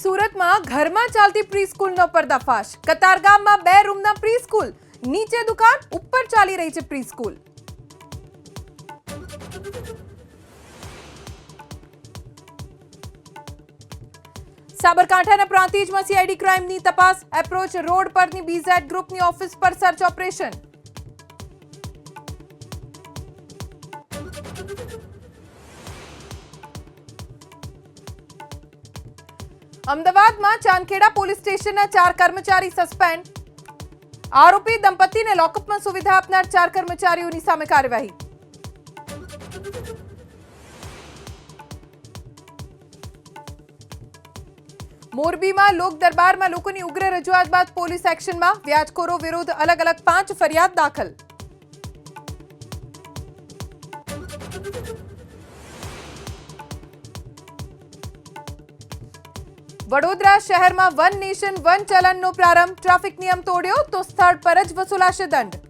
સુરતમાં ઘરમાં ચાલતી પ્રી-સ્કૂલનો પર્દાફાશ। કતારગામમાં 2 રૂમના પ્રી-સ્કૂલ, નીચે દુકાન, ઉપર ચાલી રહી છે પ્રી-સ્કૂલ। સાબરકાંઠાના પ્રાંતિજમાં સીઆઈડી ક્રાઇમની તપાસ। એપ્રોચ રોડ પરની બીઝેડ ગ્રુપની ઓફિસ પર સર્ચ ઓપરેશન। અમદાવાદમાં ચાંદખેડા પોલીસ સ્ટેશનના 4 કર્મચારી સસ્પેન્ડ। આરોપી દંપતીને લોકઅપમાં સુવિધા આપનાર 4 કર્મચારીઓની સામે કાર્યવાહી। મોરબીમાં લોક દરબારમાં લોકોની ઉગ્ર રજૂઆત બાદ પોલીસ એક્શનમાં। વ્યાજખોરો વિરુદ્ધ અલગ-અલગ 5 ફરિયાદ દાખલ। વડોદરા શહેરમાં વન નેશન વન ચલણનો પ્રારંભ। ટ્રાફિક નિયમ તોડ્યો તો સ્થળ પર જ વસૂલાશે દંડ।